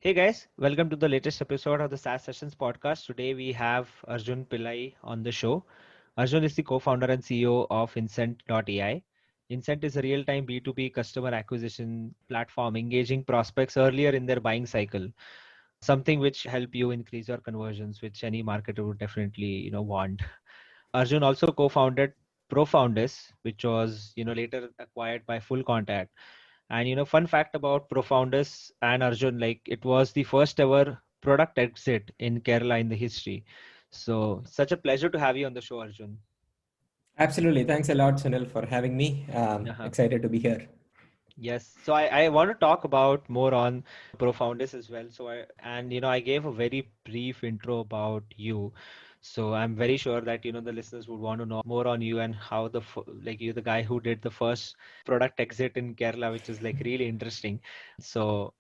Hey guys, welcome to the latest episode of the SaaS Sessions podcast. Today we have Arjun Pillai on the show. Arjun is the co-founder and CEO of Insent.ai. Insent is a real-time B2B customer acquisition platform engaging prospects earlier in their buying cycle, something which help you increase your conversions, which any marketer would definitely, want. Arjun also co-founded Profoundis, which was, later acquired by Full Contact. And fun fact about Profoundus and Arjun, like it was the first ever product exit in Kerala in the history. So such a pleasure to have you on the show, Arjun. Absolutely. Thanks a lot, Sunil, for having me. Uh-huh. Excited to be here. Yes. So I want to talk about more on Profoundus as well. I gave a very brief intro about you. So I'm very sure that, the listeners would want to know more on you and how like you're the guy who did the first product exit in Kerala, which is like really interesting. So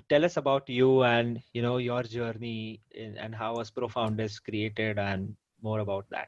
tell us about you and, your journey and how was Profoundus created and more about that.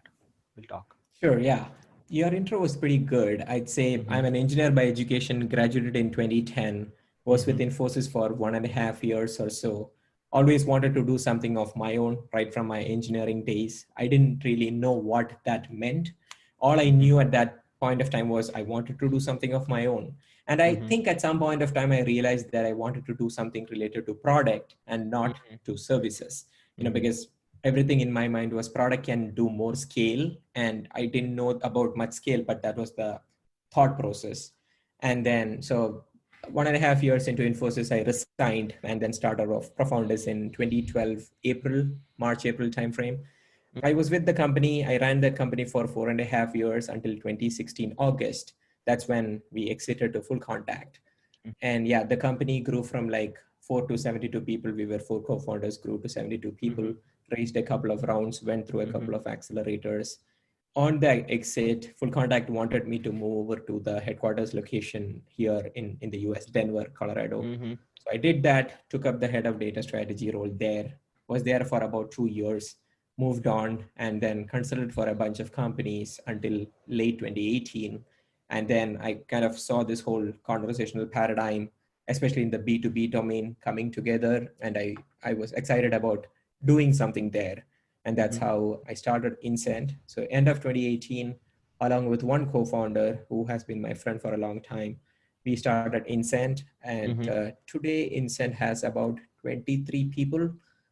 We'll talk. Sure. Yeah. Your intro was pretty good. I'd say Mm-hmm. I'm an engineer by education, graduated in 2010, was with Mm-hmm. Infosys for 1.5 years or so. Always wanted to do something of my own right from my engineering days. I didn't really know what that meant. All I knew at that point of time was I wanted to do something of my own. And I Mm-hmm. think at some point of time, I realized that I wanted to do something related to product and not Mm-hmm. to services, Mm-hmm. because everything in my mind was product can do more scale, and I didn't know about much scale, but that was the thought process. And then so 1.5 years into Infosys, I resigned and then started off Profoundis in 2012 March April timeframe. I was with the company. I ran that company for 4.5 years until 2016 August. That's when we exited to Full Contact. And yeah, the company grew from like 4 to 72 people. We were four co-founders, grew to 72 Mm-hmm. people, raised a couple of rounds, went through a Mm-hmm. couple of accelerators. On the exit, Full Contact wanted me to move over to the headquarters location here in the US, Denver, Colorado. Mm-hmm. So I did that, took up the head of data strategy role there, was there for about 2 years, moved on, and then consulted for a bunch of companies until late 2018. And then I kind of saw this whole conversational paradigm, especially in the B2B domain, coming together. And I was excited about doing something there. And that's Mm-hmm. how I started Insent. So end of 2018, along with one co-founder who has been my friend for a long time, we started Insent. And Mm-hmm. today Insent has about 23 people,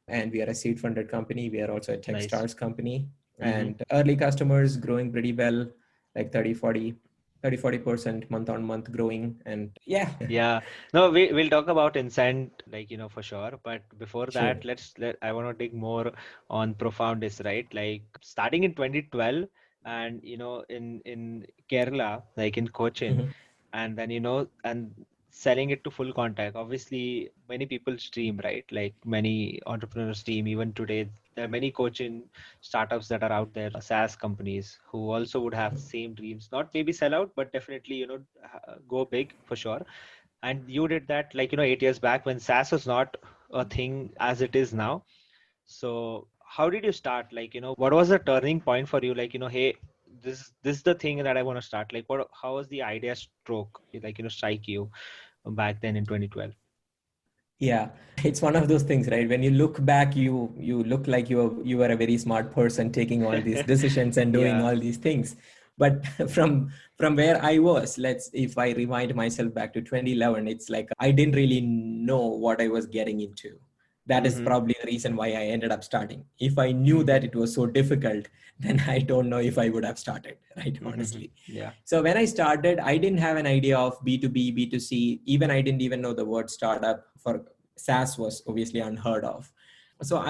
and we are a seed funded company. We are also a tech Nice. stars company, Mm-hmm. and early customers growing pretty well, like 30-40% month on month growing. And yeah. Yeah. No, we'll talk about Incent, like, for sure. But before Sure. that, I want to dig more on Profoundis, right? Like starting in 2012 and, in Kerala, like in Cochin, Mhm. and then and selling it to Full Contact. Obviously many people stream, right? Like many entrepreneurs stream. Even today there are many coaching startups that are out there, SaaS companies who also would have the same dreams, not maybe sell out, but definitely go big for sure. And you did that, like 8 years back when SaaS was not a thing as it is now. So how did you start? Like, what was the turning point for you? Like, hey, this is the thing that I want to start. Like, how was the idea stroke, like, strike you back then in 2012? Yeah, it's one of those things, right? When you look back, you look like you were a very smart person taking all these decisions and doing Yeah. all these things. But from where I was, let's if I rewind myself back to 2011, it's like I didn't really know what I was getting into. That is Mm-hmm. probably the reason why I ended up starting. If I knew Mm-hmm. that it was so difficult, then I don't know if I would have started, right? Mm-hmm. Honestly. Yeah. So when I started, I didn't have an idea of B2B, B2C. Even I didn't even know the word startup. For SaaS was obviously unheard of. So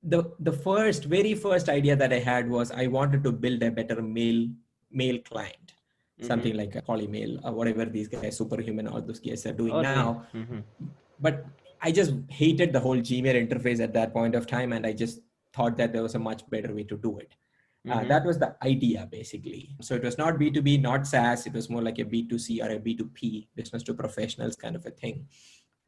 the very first idea that I had was I wanted to build a better mail client, Mm-hmm. something like a Polymail or whatever these guys, Superhuman, all those guys are doing Oh, nice. now. Mm-hmm. But I just hated the whole Gmail interface at that point of time, and I just thought that there was a much better way to do it. Mm-hmm. That was the idea basically. So it was not B2B, not SaaS. It was more like a B2C or a B2P, business to professionals kind of a thing.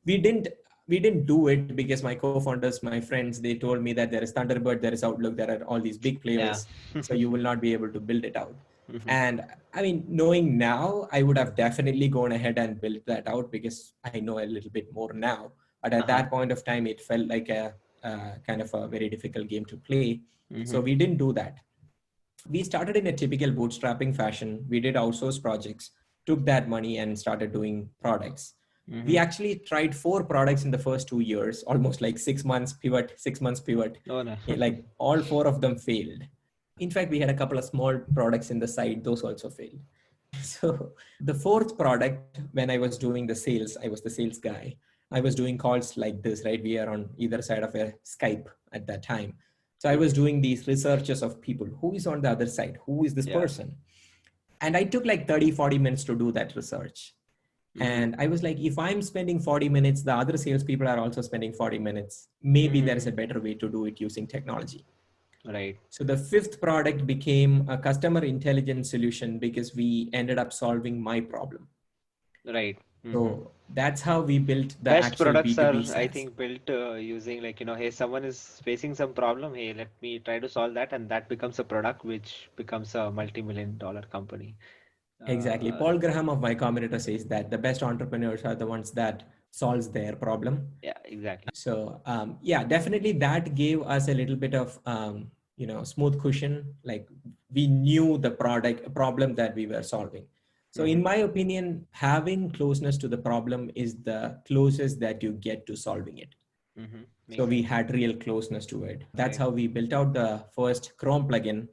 We didn't we didn't do it because my co-founders, my friends, they told me that there is Thunderbird, there is Outlook, there are all these big Yeah. players, so you will not be able to build it out. Mm-hmm. And I mean, knowing now, I would have definitely gone ahead and built that out because I know a little bit more now. But at that point of time, it felt like a kind of a very difficult game to play. So we didn't do that. We started in a typical bootstrapping fashion. We did outsource projects, took that money and started doing products. We actually tried 4 products in the first 2 years, almost like 6 months pivot, 6 months pivot. Oh, no. Like all 4 of them failed. In fact, we had a couple of small products in the side, those also failed. So the 4th product, when I was doing the sales, I was the sales guy. I was doing calls like this, right? We are on either side of a Skype at that time. So I was doing these researches of people. Who is on the other side? Who is this person? And I took like 30, 40 minutes to do that research. And I was like, if I'm spending 40 minutes, the other salespeople are also spending 40 minutes. Maybe there is a better way to do it using technology. Right. So the 5th product became a customer intelligence solution because we ended up solving my problem. Right. So that's how we built the Best actual products are, B2B I SaaS. think, built using like, hey, someone is facing some problem. Hey, let me try to solve that. And that becomes a product which becomes a multi-million-dollar company. Exactly. Paul Graham of Y Combinator says that the best entrepreneurs are the ones that solves their problem. Yeah, exactly. So yeah, definitely that gave us a little bit of smooth cushion. Like we knew the problem that we were solving. So in my opinion, having closeness to the problem is the closest that you get to solving it. So we had real closeness to it. That's how we built out the first Chrome plugin.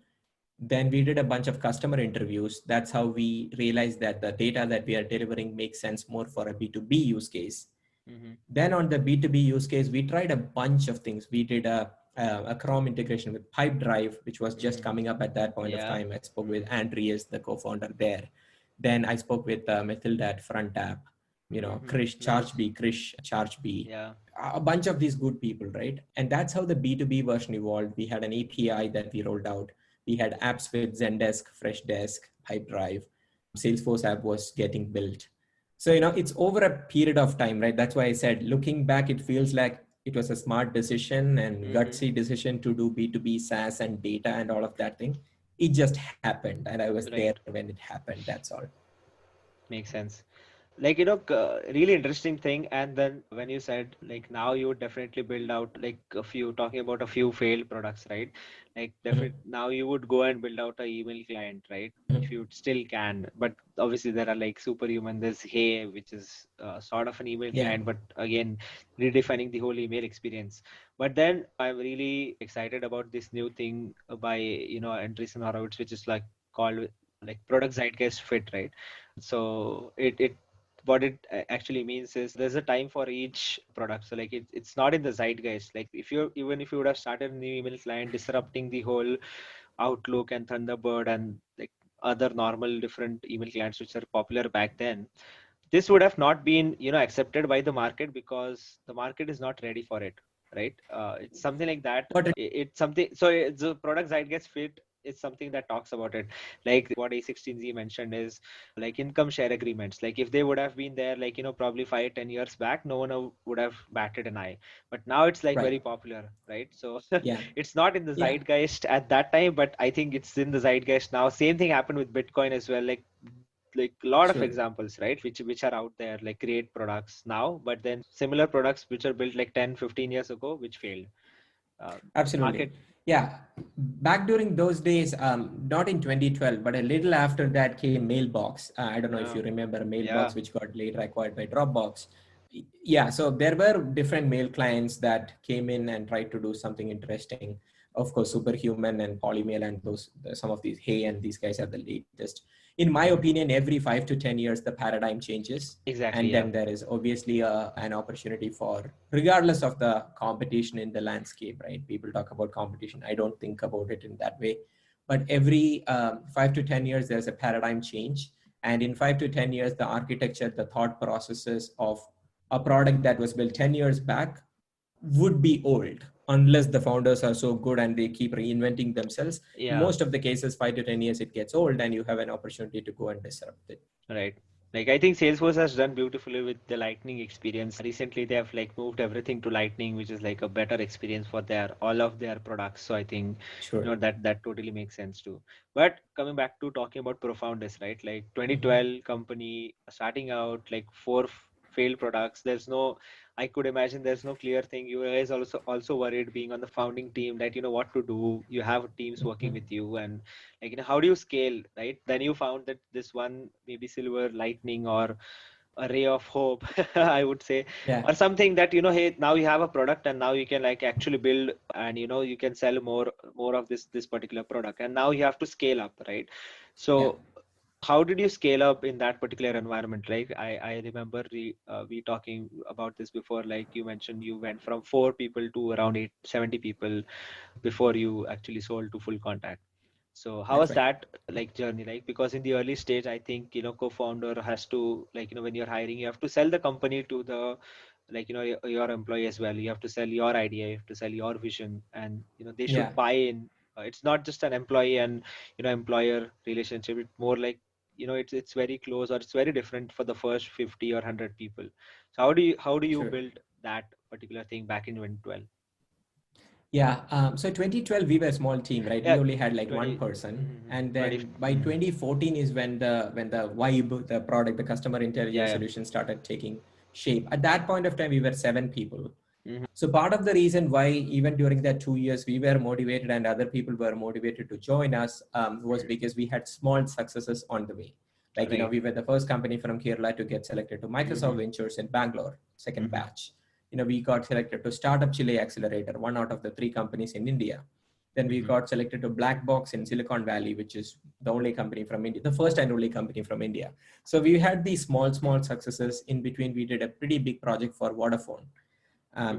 Then we did a bunch of customer interviews. That's how we realized that the data that we are delivering makes sense more for a B2B use case. Then on the B2B use case, we tried a bunch of things. We did a Chrome integration with Pipedrive, which was just coming up at that point of time. I spoke with Andreas, the co-founder there. Then I spoke with Mathilda at Front App, Krish Chargebee, a bunch of these good people, right? And that's how the B2B version evolved. We had an API that we rolled out. We had apps with Zendesk, Freshdesk, Pipedrive. Salesforce app was getting built. So, it's over a period of time, right? That's why I said, looking back, it feels like it was a smart decision and gutsy decision to do B2B SaaS and data and all of that thing. It just happened. And I was there when it happened. That's all. Makes sense. Like, really interesting thing. And then when you said like now you would definitely build out like talking about a few failed products, right? Like definitely now you would go and build out a email client, right? If you still can, but obviously there are like superhuman, there's Hey, which is sort of an email client, but again, redefining the whole email experience. But then I'm really excited about this new thing by, Andreessen Horowitz, which is like called like product zeitgeist fit, right? So it what it actually means is there's a time for each product. So like it's not in the zeitgeist. Like even if you would have started a new email client disrupting the whole Outlook and Thunderbird and like other normal different email clients which are popular back then, this would have not been accepted by the market because the market is not ready for it, right? It's something like that. It's something, so it's a product zeitgeist fit. It's something that talks about it, like what A16Z mentioned is like income share agreements. Like if they would have been there like probably 5-10 years back, no one would have batted an eye, but now it's like very popular, right? So it's not in the zeitgeist at that time, but I think it's in the zeitgeist now. Same thing happened with Bitcoin as well. Like a lot of examples, right, which are out there, like great products now, but then similar products which are built like 10-15 years ago which failed. Absolutely. Yeah. Back during those days, not in 2012, but a little after that came Mailbox. I don't know if you remember Mailbox, which got later acquired by Dropbox. Yeah. So there were different mail clients that came in and tried to do something interesting. Of course, Superhuman and Polymail and some of these, Hey, and these guys are the latest. In my opinion, every 5 to 10 years, the paradigm changes. Exactly. And then there is obviously an opportunity for, regardless of the competition in the landscape, right? People talk about competition. I don't think about it in that way. But every 5 to 10 years, there's a paradigm change. And in 5 to 10 years, the architecture, the thought processes of a product that was built 10 years back would be old unless the founders are so good and they keep reinventing themselves. In most of the cases, 5 to 10 years, it gets old and you have an opportunity to go and disrupt it. Right. Like I think Salesforce has done beautifully with the Lightning experience. Recently, they have like moved everything to Lightning, which is like a better experience for all of their products. So I think that totally makes sense too. But coming back to talking about Profoundis, right? Like 2012 company starting out like failed products. I could imagine there's no clear thing. You guys also worried being on the founding team that what to do. You have teams working Mhm. with you, and how do you scale, right? Then you found that this one maybe silver lightning or a ray of hope, I would say, Yeah, or something that hey, now you have a product and now you can actually build, and you can sell more of this particular product, and now you have to scale up, right? yeah. So how did you scale up in that particular environment? Like I remember we talking about this before. Like you mentioned, you went from 4 people to around 70 people before you actually sold to full contact. So how That's was right. that journey like? Because in the early stage, I think co-founder has to when you're hiring, you have to sell the company to the your employee as well. You have to sell your idea, you have to sell your vision, and they Yeah, should buy in. It's not just an employee and employer relationship. It's more like it's very close, or it's very different for the first 50 or 100 people. So how do you true. build that particular thing back in 2012? Yeah. So 2012, we were a small team, right? We Yeah, only had like one 20, person, mhm, and 20, then by mhm. 2014 is when the vibe, the product, the customer Yeah, intelligence yeah. solution started taking shape. At that point of time, we were 7 people. Mhm, So part of the reason why even during that 2 years we were motivated and other people were motivated to join us was mhm. because we had small successes on the way. Like, Right. we were the first company from Kerala to get selected to Microsoft Mhm, Ventures in Bangalore, second mhm, batch. We got selected to Startup Chile Accelerator, one out of the 3 companies in India. Then we mhm, got selected to Black Box in Silicon Valley, which is the only company from India, the first and only company from India. So we had these small successes. In between, we did a pretty big project for Vodafone.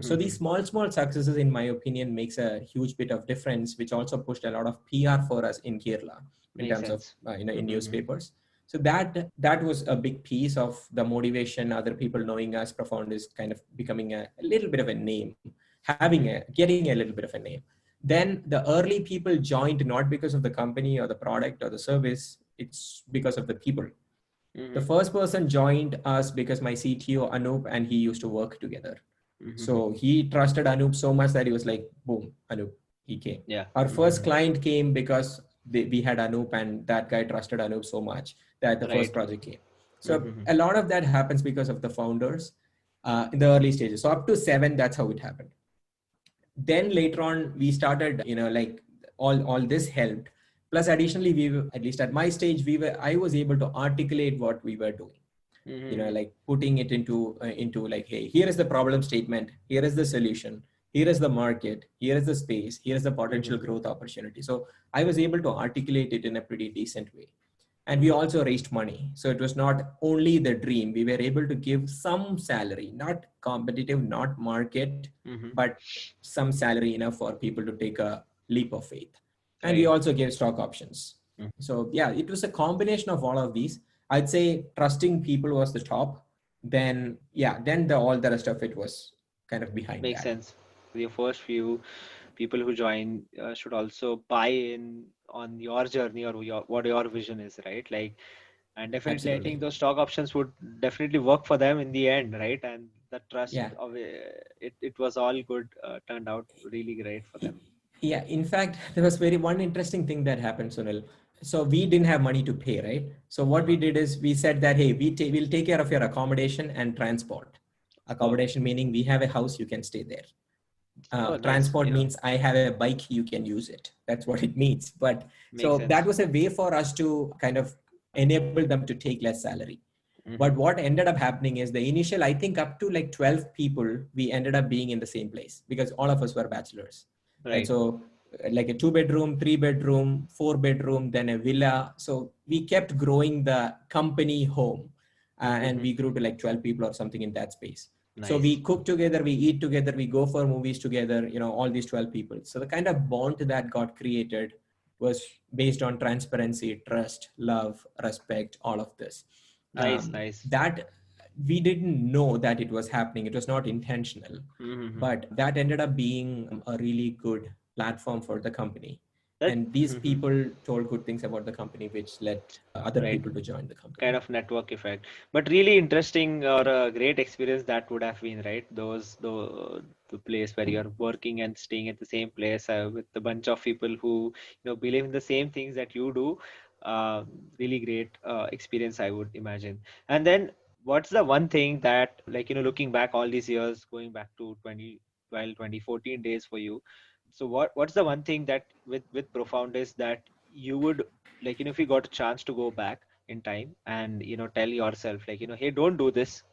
So these mhm. small successes, in my opinion, makes a huge bit of difference, which also pushed a lot of PR for us in Kerala in Makes terms of sense. in Mhm, newspapers. So that was a big piece of the motivation. Other people knowing us, Profound is kind of becoming a little bit of a name, mhm, getting a little bit of a name. Then the early people joined not because of the company or the product or the service. It's because of the people. The mhm, first person joined us because my CTO Anup and he used to work together. mhm. So he trusted Anup so much that he was like, boom, Anup, he came. Yeah. Our first Mhm. client came because we had Anup, and that guy trusted Anup so much that the first Right. project came. So Mhm, a lot of that happens because of the founders in the early stages. So up to 7, that's how it happened. Then later on, we started, like all this helped. Plus, additionally, at least at my stage, I was able to articulate what we were doing, mhm, like putting it into like, hey, here is the problem statement, here is the solution, here is the market, here is the space, here is the potential mhm, growth opportunity. So I was able to articulate it in a pretty decent way. And we mhm. also raised money, so it was not only the dream. We were able to give some salary, not competitive, not market, Mhm. but some salary enough for people to take a leap of faith. And we Right. also gave stock options. Mhm. So yeah, it was a combination of all of these. I'd say trusting people was the top. Then yeah, then all the rest of it was kind of behind Makes that. sense. Your first few people who join should also buy in on your journey or what your vision is, right? Like, and definitely, I think Absolutely. those stock options would definitely work for them in the end, right? And the trust Yeah. of it was all good, turned out really great for them. Yeah. In fact, there was very one interesting thing that happened, Sunil. So we didn't have money to pay, right? So what we Uh-huh. did is we said that, hey, we'll take care of your accommodation and transport. Oh, Accommodation meaning we have a house, you can stay there. oh, nice. Transport means I have a bike, you can use it. That's what it means. But Makes so that sense. was a way for us to kind of enable them to take less salary. But Mm-hmm. what ended up happening is the initial, I think up to like 12 people, we ended up being in the same place because all of us were bachelors, right? Right. So like a 2 bedroom, 3 bedroom, 4 bedroom, then a villa. So we kept growing the company home and Mm-hmm. we grew to like 12 people or something in that space. So Nice. we cook together, we eat together, we go for movies together, all these 12 people. So the kind of bond that got created was based on transparency, trust, love, respect, all of this. Nice. Nice. That we didn't know that it was happening. It was not intentional, Mm-hmm. but that ended up being a really good platform for the company. That. And these Mhm. people told good things about the company, which led other Right. people to join the company. Kind of network effect, but really interesting or a great experience that would have been, right? The place where you're working and staying at the same place with a bunch of people who believe in the same things that you do. uh, Really great experience, I would imagine. And then what's the one thing that, like, looking back all these years, going back to 2014 days for you. So what's the one thing that with Profoundis that you would, like, if you got a chance to go back in time and, tell yourself, like, hey, don't do this,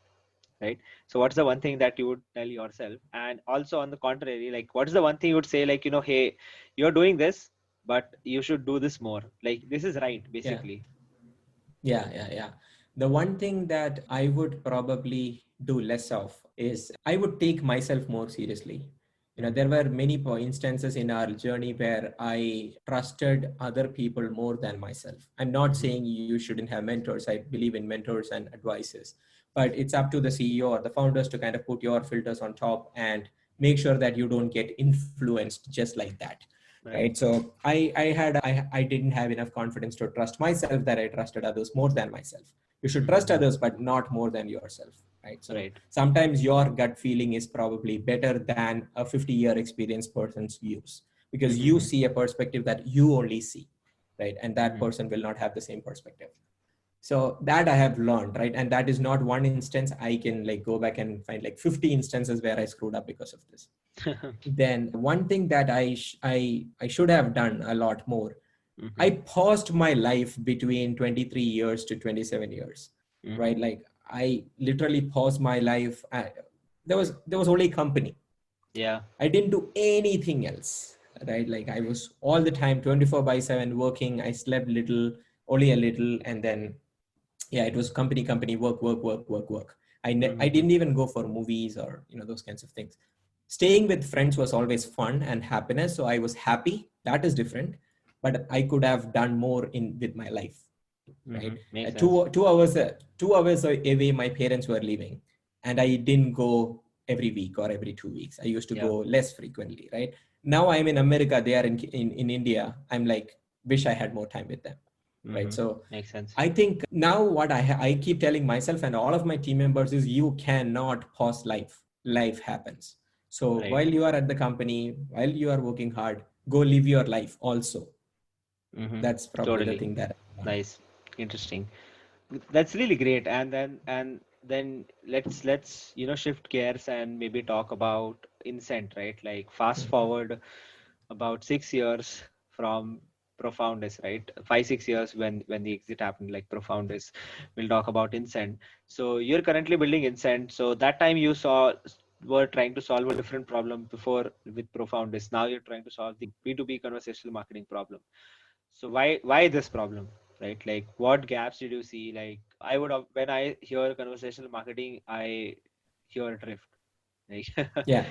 right? So what's the one thing that you would tell yourself? And also on the contrary, like, what's the one thing you would say, like, hey, you're doing this, but you should do this more. Like, this is right, Yeah. basically. Yeah. The one thing that I would probably do less of is I would take myself more seriously. There were many instances in our journey where I trusted other people more than myself. I'm not saying you shouldn't have mentors. I believe in mentors and advices, but it's up to the CEO or the founders to kind of put your filters on top and make sure that you don't get influenced just like that. Right. Right. So I didn't have enough confidence to trust myself that I trusted others more than myself. You should trust others, but not more than yourself. Right. So Right. sometimes your gut feeling is probably better than a 50-year experienced person's views, because you see a perspective that you only see. Right. And that person will not have the same perspective. So that I have learned, right? And that is not one instance. I can like go back and find like 50 instances where I screwed up because of this. Then one thing that I should have done a lot more. I paused my life between 23 years to 27 years, right? Like I literally paused my life. There was only company. Yeah. I didn't do anything else, right? Like I was all the time 24/7 working. I slept little, only a little, and then yeah, it was company, work. I didn't even go for movies or those kinds of things. Staying with friends was always fun and happiness, so I was happy. That is different, but I could have done more in with my life, right? Makes sense. 2 hours away, my parents were leaving, and I didn't go every week or every 2 weeks. I used to Yeah. go less frequently, right? Now I'm in America, they are in India. I'm like, wish I had more time with them, right? So Makes sense. I think now what I keep telling myself and all of my team members is you cannot pause life. Life happens. So Right. while you are at the company, while you are working hard, go live your life also. That's probably the Totally. thing that I learned. Nice. Interesting. That's really great. And then let's shift gears and maybe talk about Incent, right? Like, fast forward about 6 years from Profoundis, right? 5 6 years when the exit happened, like Profoundis. We'll talk about Incent. So you're currently building Incent. So that time you were trying to solve a different problem before with Profoundis. Now you're trying to solve the B2B conversational marketing problem. So why this problem, right? Like, what gaps did you see? Like, I would have, when I hear conversational marketing, I hear drift. Like, Yeah,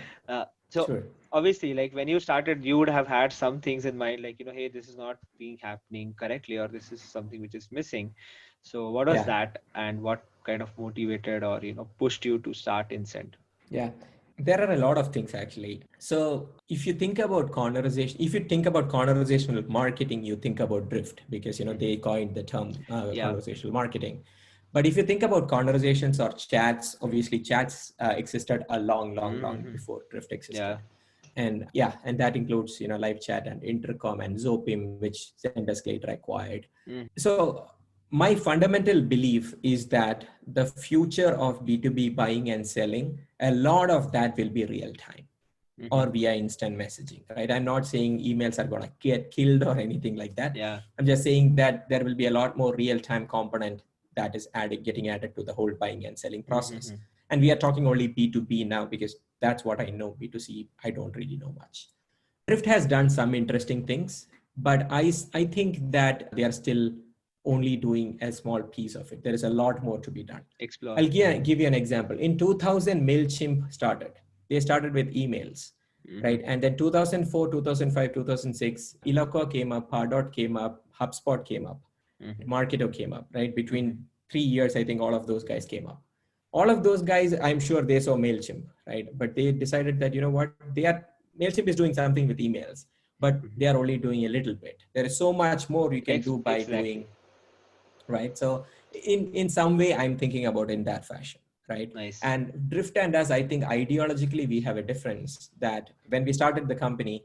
so sure. obviously, like, when you started, you would have had some things in mind, like, hey, this is not being happening correctly, or this is something which is missing. So what was Yeah. that, and what kind of motivated or pushed you to start Incent? Yeah, there are a lot of things actually. So if you think about conversational marketing, you think about drift because they coined the term Yeah. conversational marketing. But if you think about conversations or chats, obviously chats existed a long before drift Yeah. existed. And yeah, and that includes live chat and intercom and Zopim, which Zendesk later acquired. So my fundamental belief is that the future of B2B buying and selling, a lot of that will be real time or via instant messaging, right? I'm not saying emails are going to get killed or anything like that. Yeah. I'm just saying that there will be a lot more real time component that is getting added to the whole buying and selling process. And we are talking only B2B now because that's what I know. B2C, I don't really know much. Drift has done some interesting things, but I think that they are still only doing a small piece of it. There is a lot more to be done. Explore. I'll give you an example. In 2000, MailChimp started. They started with emails, right? And then 2004, 2005, 2006, Eloqua came up, Pardot came up, HubSpot came up, Marketo came up, right? Between 3 years, I think all of those guys came up. All of those guys, I'm sure they saw MailChimp, right? But they decided that, what, MailChimp is doing something with emails, but they are only doing a little bit. There is so much more you can do by doing, Exactly. right? So in some way, I'm thinking about it in that fashion, right? Nice. And Drift and us, I think ideologically we have a difference that when we started the company,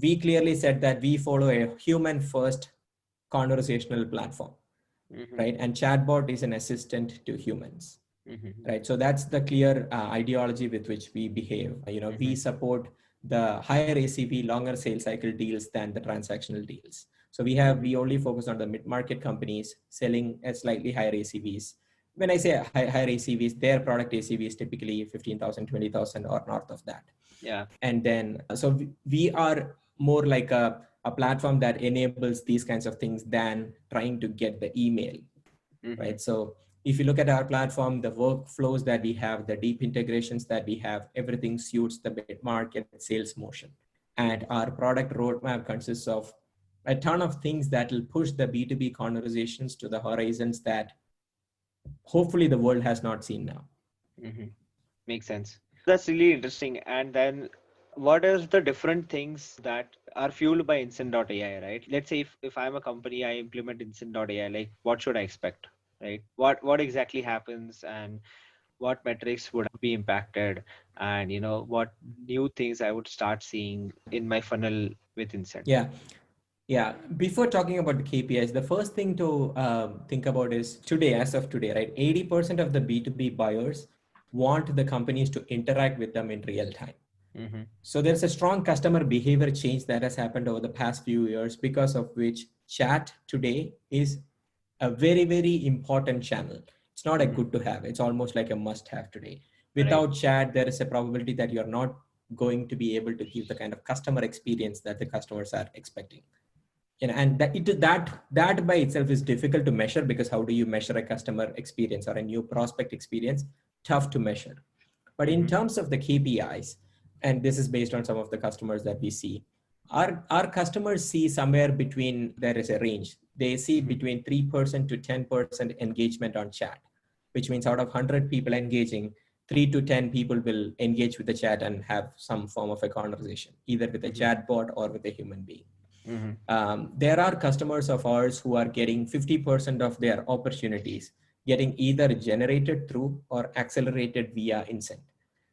we clearly said that we follow a human first conversational platform, right? And chatbot is an assistant to humans. right? So that's the clear ideology with which we behave. We support the higher ACV, longer sales cycle deals than the transactional deals. So we only focus on the mid-market companies selling at slightly higher ACVs. When I say higher ACVs, their product ACV is typically 15,000, 20,000 or north of that. Yeah. And then, so we are more like a platform that enables these kinds of things than trying to get the email, right? So if you look at our platform, the workflows that we have, the deep integrations that we have, everything suits the mid-market sales motion. And our product roadmap consists of a ton of things that will push the B2B conversations to the horizons that hopefully the world has not seen now. Makes sense. That's really interesting. And then what is the different things that are fueled by Insent.ai, right? Let's say if I'm a company, I implement Insent.ai, like what should I expect, right? What exactly happens and what metrics would be impacted, and what new things I would start seeing in my funnel with Insent. Yeah. Before talking about the KPIs, the first thing to think about is today, as of today, right? 80% of the B2B buyers want the companies to interact with them in real time. So there's a strong customer behavior change that has happened over the past few years, because of which chat today is a very, very important channel. It's not a good to have. It's almost like a must have today. Without chat, there is a probability that you're not going to be able to give the kind of customer experience that the customers are expecting. And that by itself is difficult to measure, because how do you measure a customer experience or a new prospect experience? Tough to measure. But in terms of the KPIs, and this is based on some of the customers that we see, our customers see somewhere between, there is a range. They see between 3% to 10% engagement on chat, which means out of 100 people engaging, 3 to 10 people will engage with the chat and have some form of a conversation, either with a chatbot or with a human being. There are customers of ours who are getting 50% of their opportunities getting either generated through or accelerated via Insent.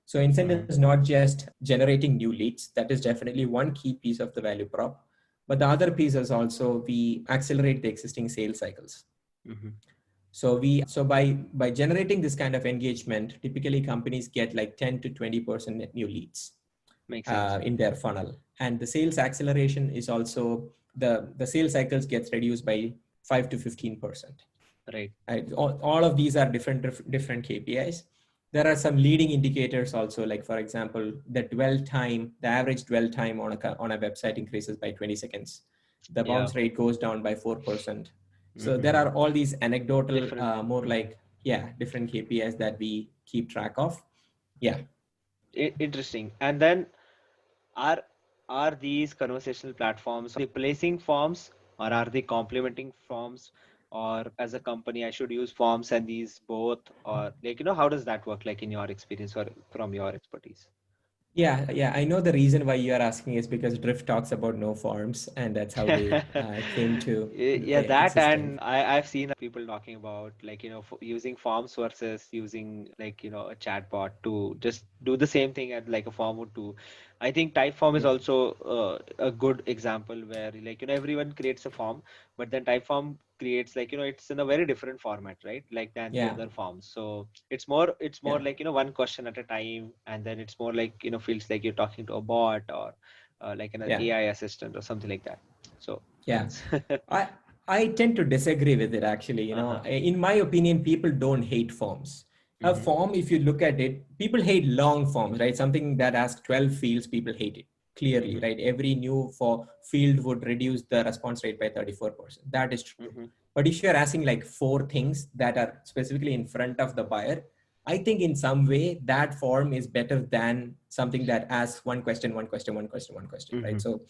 So Insent is not just generating new leads. That is definitely one key piece of the value prop. But the other piece is also we accelerate the existing sales cycles. So by generating this kind of engagement, typically companies get like 10 to 20% net new leads in their funnel. And the sales acceleration is also the sales cycles gets reduced by 5 to 15%. Right. All of these are different KPIs. There are some leading indicators also, like for example, the average dwell time on a website increases by 20 seconds. The bounce rate goes down by 4%. So there are all these anecdotal, different KPIs that we keep track of. Yeah. Interesting. And then are these conversational platforms replacing forms, or are they complementing forms? Or as a company, I should use forms and these both, or how does that work, like in your experience or from your expertise? Yeah. I know the reason why you are asking is because Drift talks about no forms, and that's how they came to That, existence. and I've seen people talking about using forms versus using a chatbot to just do the same thing as like a form would do. I think Typeform is also a good example where everyone creates a form, but then Typeform creates it's in a very different format, right? Like than the other forms. So it's more like one question at a time, and then it's more like feels like you're talking to a bot or like an AI assistant or something like that. So I tend to disagree with it actually. In my opinion, people don't hate forms. A form, if you look at it, people hate long forms, right? Something that asks 12 fields, people hate it clearly, right? Every new field would reduce the response rate by 34%. That is true. But if you're asking like 4 things that are specifically in front of the buyer, I think in some way that form is better than something that asks one question, right? So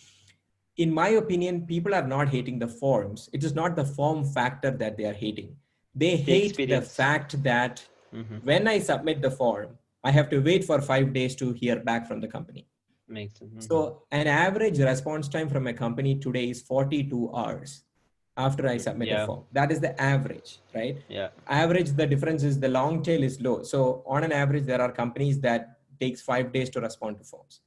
in my opinion, people are not hating the forms. It is not the form factor that they are hating. They hate the fact that when I submit the form, I have to wait for 5 days to hear back from the company. Makes sense. So an average response time from a company today is 42 hours after I submit a form. That is the average, right? Average, the difference is the long tail is low. So on an average, there are companies that takes 5 days to respond to forms.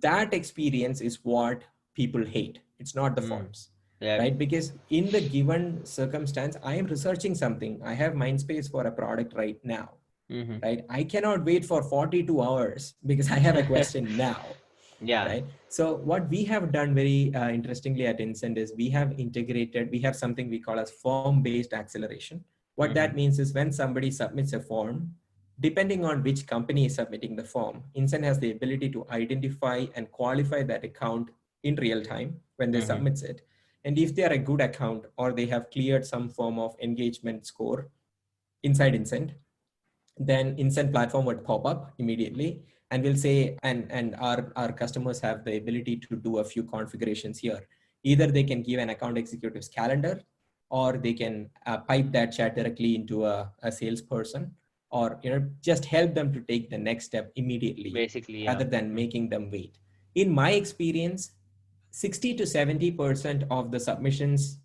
That experience is what people hate. It's not the forms, right? Because in the given circumstance, I am researching something. I have mind space for a product right now. Mm-hmm. right? I cannot wait for 42 hours because I have a question now, Yeah. right? So what we have done very interestingly at Insent is we have something we call as form-based acceleration. What that Mm-hmm. means is when somebody submits a form, depending on which company is submitting the form, Insent has the ability to identify and qualify that account in real time when they Mm-hmm. submits it. And if they are a good account or they have cleared some form of engagement score inside Insent, then Insent platform would pop up immediately and we'll say, and our customers have the ability to do a few configurations here. Either they can give an account executive's calendar, or they can pipe that chat directly into a salesperson, or just help them to take the next step immediately Basically, yeah. rather than making them wait. In my experience, 60 to 70% of the submissions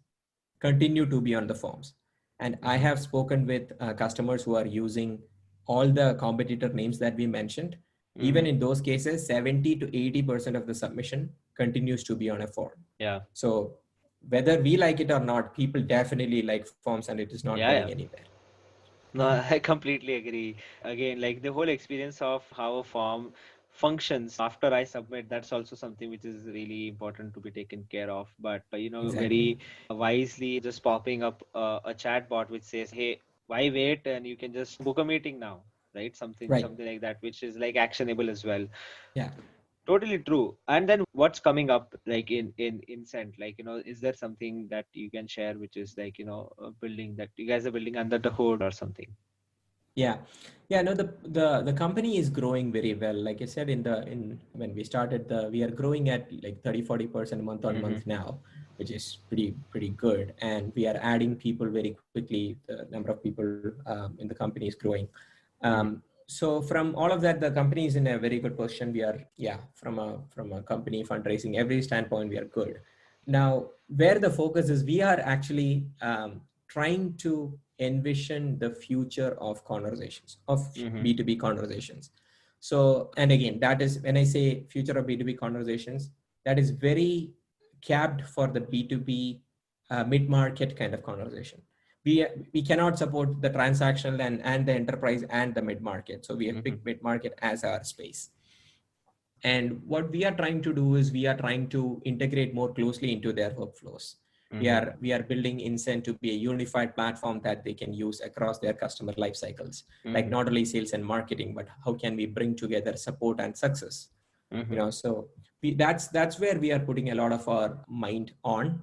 continue to be on the forms. And I Mm-hmm. have spoken with customers who are using all the competitor names that we mentioned. Even Mm-hmm. in those cases, 70 to 80% of the submission continues to be on a form. Yeah. So whether we like it or not, people definitely like forms and it is not Yeah, going yeah. anywhere. No, I completely agree. Again, like the whole experience of how a form functions after I submit, that's also something which is really important to be taken care of. But, Exactly. very wisely just popping up a chat bot which says, hey, why wait? And you can just book a meeting now, right? Right. Something like that, which is like actionable as well. Yeah. Totally true. And then what's coming up like in Incent? Like, is there something that you can share which is like, building that you guys are building under the hood or something? Yeah, yeah. No, the company is growing very well. Like I said, in when we started, we are growing at like 30-40% month on Mm-hmm. month now, which is pretty good. And we are adding people very quickly. The number of people in the company is growing. Mm-hmm. So from all of that, the company is in a very good position. We are, yeah, from a company fundraising every standpoint, we are good. Now, where the focus is, we are actually trying to envision the future of conversations, of Mm-hmm. B2B conversations. So, and again, that is when I say future of B2B conversations, that is very capped for the B2B mid-market kind of conversation. We cannot support the transactional and the enterprise and the mid-market. So we have Mm-hmm. picked mid-market as our space. And what we are trying to do is we are trying to integrate more closely into their workflows. Mm-hmm. We are building Incent to be a unified platform that they can use across their customer life cycles, like Mm-hmm. not only sales and marketing, but how can we bring together support and success? Mm-hmm. So that's where we are putting a lot of our mind on.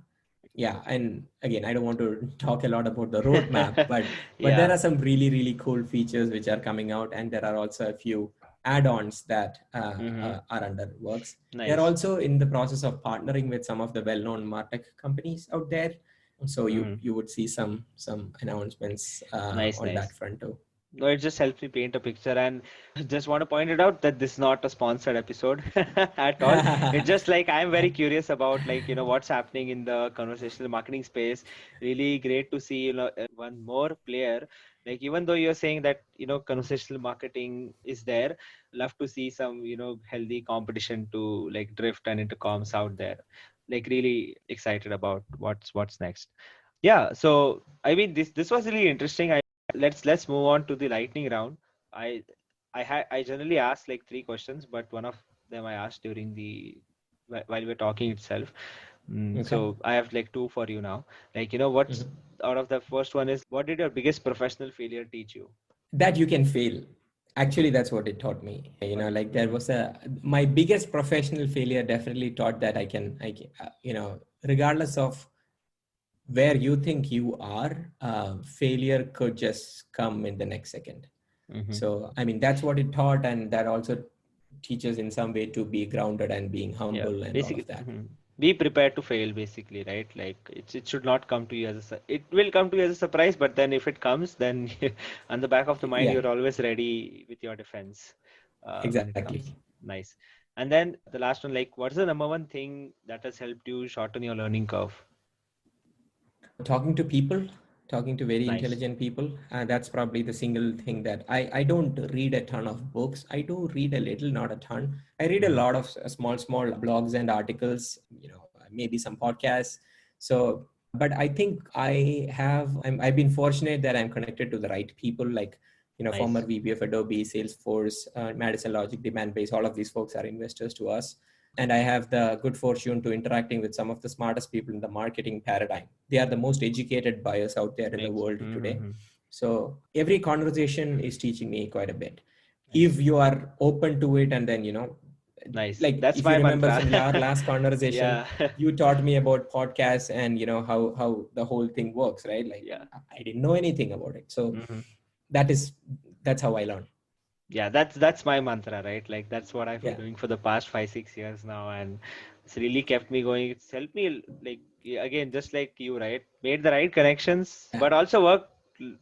Yeah, and again, I don't want to talk a lot about the roadmap, but there Yeah. are some really cool features which are coming out, and there are also a few add-ons that Mm-hmm. are under works. We are Nice. also in the process of partnering with some of the well-known martech companies out there, so Mm-hmm. you would see some announcements Nice, on that nice. front too. No, it just helps me paint a picture, and just want to point it out that this is not a sponsored episode at all. It's just like I'm very curious about like what's happening in the conversational marketing space. Really great to see one more player. Like even though you're saying that conversational marketing is there, love to see some healthy competition to like drift and intercoms out there. Like really excited about what's next. Yeah, so I mean this was really interesting. Let's move on to the lightning round. I I generally ask like three questions, but one of them I asked during the while we're talking itself. Okay. So I have like two for you now. Like what's Mhm. out of the first one is what did your biggest professional failure teach you? That you can fail. Actually, that's what it taught me. Got it. Like there was my biggest professional failure definitely taught that I can regardless of where you think you are, failure could just come in the next second. Mm-hmm. So I mean that's what it taught, and that also teaches in some way to be grounded and being Yeah, humble and all of basically, that. be prepared to fail, basically, right? Like it should not come to you as it will come to you as a surprise, but then if it comes, then on the back of the mind, Yeah, you're always ready with your defense when it exactly. comes. Nice. And then the last one, like, what's the number one thing that has helped you shorten your learning curve? Talking to people, talking to very Nice. intelligent people, that's probably the single thing that I don't read a ton of books. I do read a little, not a ton. I read a Mm-hmm. lot of small blogs and articles, maybe some podcasts. So but I think I've been fortunate that I'm connected to the right people. Like former Nice. VP of Adobe, Salesforce, Madison Logic, Demandbase, all of these folks are investors to us. And I have the good fortune to interacting with some of the smartest people in the marketing paradigm. They are the most educated buyers out there in the Makes. world today. Mm-hmm. So every conversation is teaching me quite a bit. If Nice. you are open to it, and then, Nice. like That's if you my remember mantra. from our last conversation, Yeah. you taught me about podcasts and how the whole thing works, right? Like Yeah. I didn't know anything about it. So Mm-hmm. that is that's how I learned. Yeah, that's my mantra, right? Like that's what I've been Yeah, doing for the past 5 6 years now, and it's really kept me going. It's helped me, like, yeah, again, just like you, right? Made the right connections, yeah, but also work,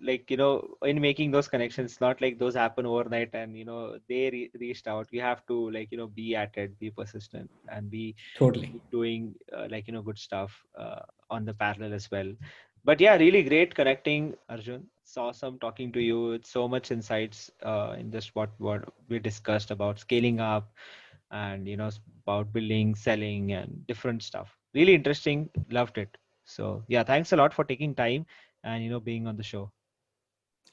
like, in making those connections. Not like those happen overnight, and they reached out. You have to, like, be at it, be persistent, and totally. keep doing, like, good stuff on the parallel as well. But yeah, really great connecting, Arjun. It's awesome talking to you. It's so much insights in just what we discussed about scaling up, and about building, selling, and different stuff. Really interesting. Loved it. So yeah, thanks a lot for taking time and being on the show.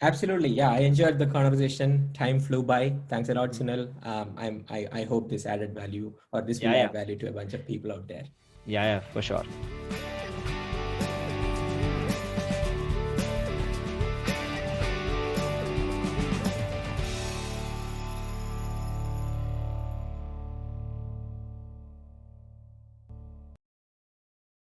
Absolutely. Yeah, I enjoyed the conversation. Time flew by. Thanks a lot, Hmm. Sunil. I hope this added value, or this will Yeah, add yeah, value to a bunch of people out there. yeah, yeah, for sure.